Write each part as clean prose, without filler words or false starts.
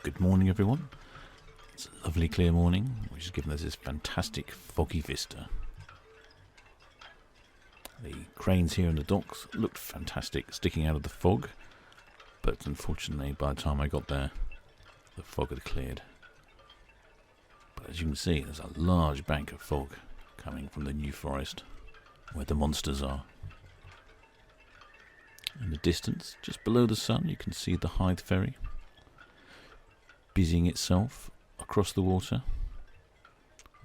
Good morning, everyone. It's a lovely clear morning, which has given us this fantastic foggy vista. The cranes here in the docks looked fantastic sticking out of the fog, but unfortunately by the time I got there, the fog had cleared. But as you can see, there's a large bank of fog coming from the New Forest, where the monsters are. In the distance, just below the sun, you can see the Hythe ferry busying itself across the water,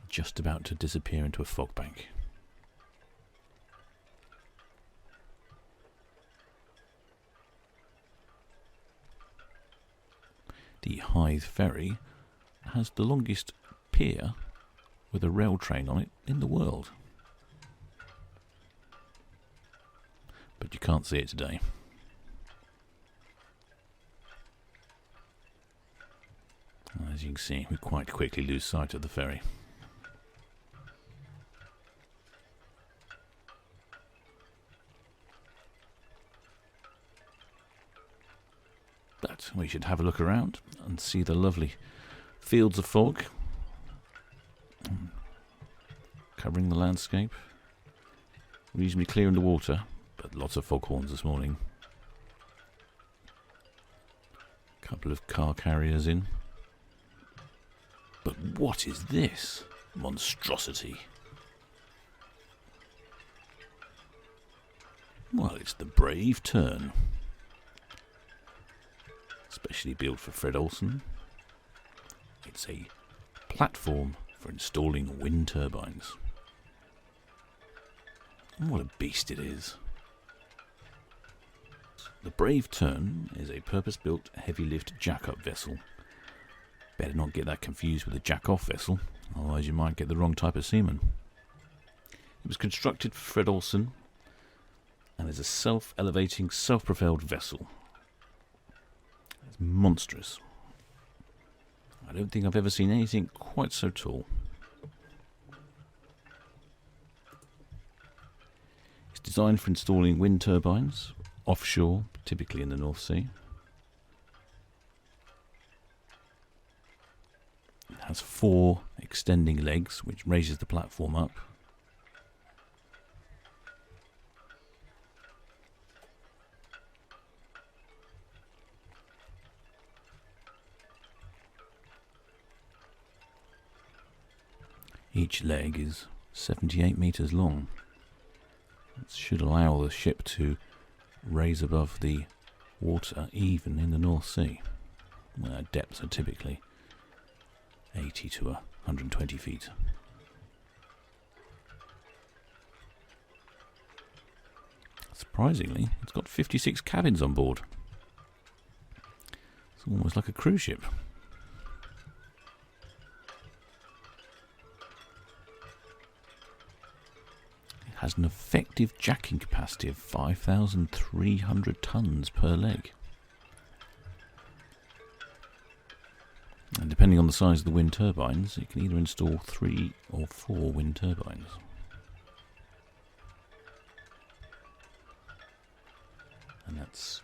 just about to disappear into a fog bank. The Hythe ferry has the longest pier with a rail train on it in the world. But you can't see it today. As you can see, we quite quickly lose sight of the ferry. But we should have a look around and see the lovely fields of fog covering the landscape. Reasonably clear in the water, but lots of foghorns this morning. A couple of car carriers in. But what is this monstrosity? Well, it's the brave Tern. Specially built for Fred Olsen. It's a platform for installing wind turbines. And what a beast it is. The brave Tern is a purpose-built heavy-lift jack-up vessel. Better not get that confused with a jack-off vessel, otherwise you might get the wrong type of seaman. It was constructed for Fred Olsen and is a self-elevating, self-propelled vessel. It's monstrous. I don't think I've ever seen anything quite so tall. It's designed for installing wind turbines offshore, typically in the North Sea. It has 4 extending legs, which raises the platform up. Each leg is 78 metres long. This should allow the ship to raise above the water even in the North Sea, where depths are typically 80 to 120 feet. Surprisingly, it's got 56 cabins on board. It's almost like a cruise ship. It has an effective jacking capacity of 5,300 tons per leg. And depending on the size of the wind turbines, you can either install 3 or 4 wind turbines. And that's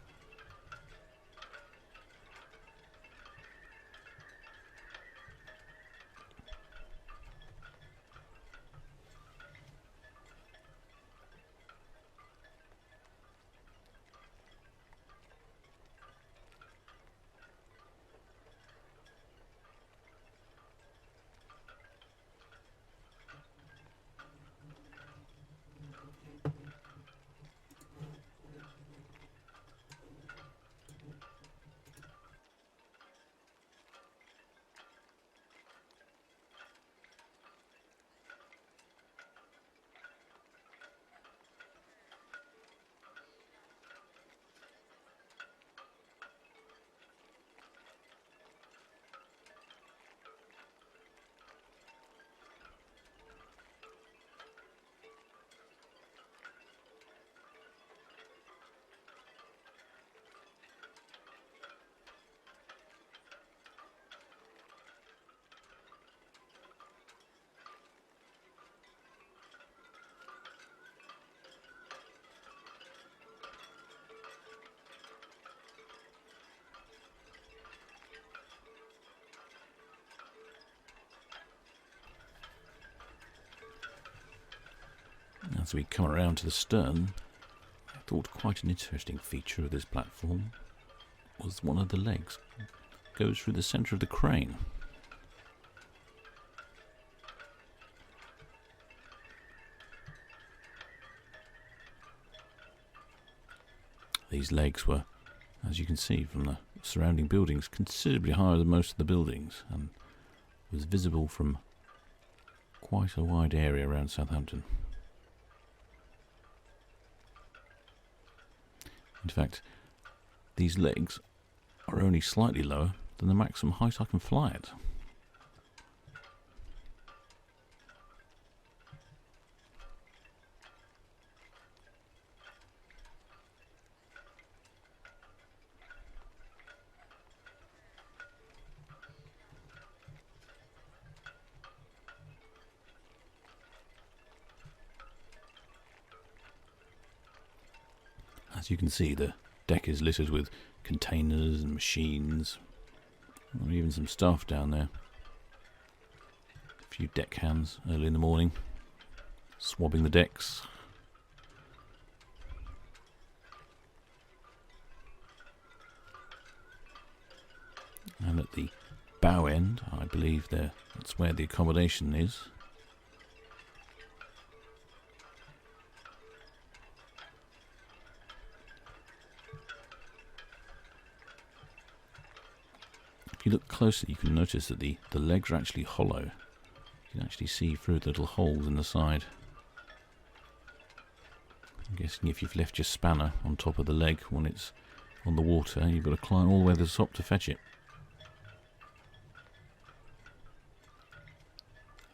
As we come around to the stern, I thought quite an interesting feature of this platform was one of the legs goes through the centre of the crane. These legs were, as you can see from the surrounding buildings, considerably higher than most of the buildings, and was visible from quite a wide area around Southampton. In fact, these legs are only slightly lower than the maximum height I can fly at. As you can see, the deck is littered with containers and machines, and even some staff down there. A few deck hands early in the morning, swabbing the decks. And at the bow end, I believe that's where the accommodation is. If you look closer, you can notice that the legs are actually hollow. You can actually see through the little holes in the side. I'm guessing if you've left your spanner on top of the leg when it's on the water, you've got to climb all the way to the top to fetch it.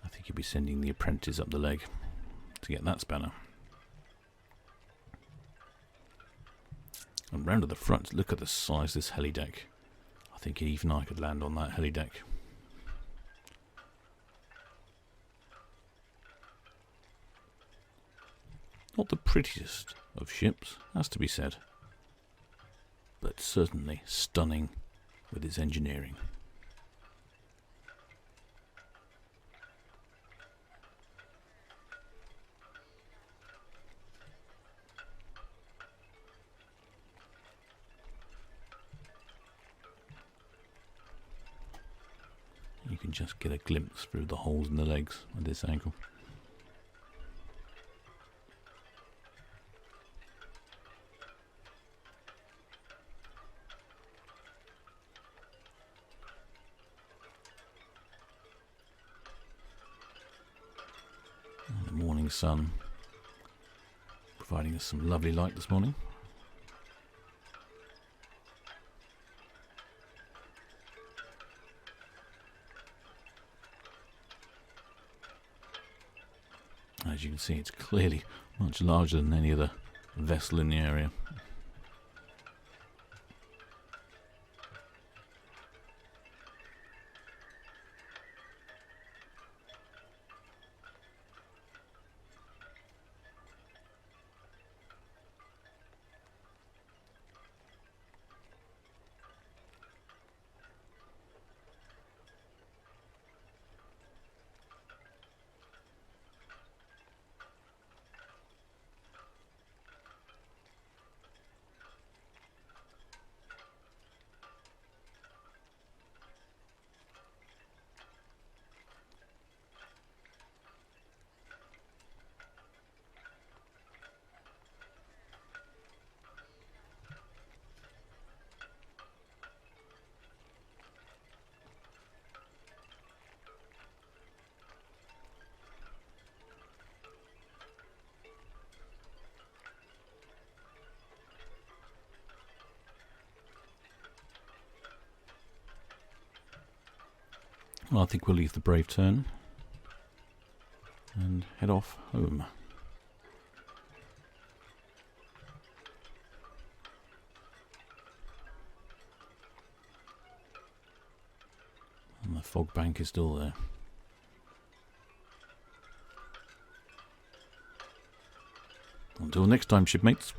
I think you'll be sending the apprentice up the leg to get that spanner. And round to the front, look at the size of this helideck. I think even I could land on that helideck. Not the prettiest of ships, has to be said, but certainly stunning with its engineering. You can just get a glimpse through the holes in the legs at this angle. And the morning sun providing us some lovely light this morning. As you can see, it's clearly much larger than any other vessel in the area. Well, I think we'll leave the brave Tern and head off home. And the fog bank is still there. Until next time, shipmates.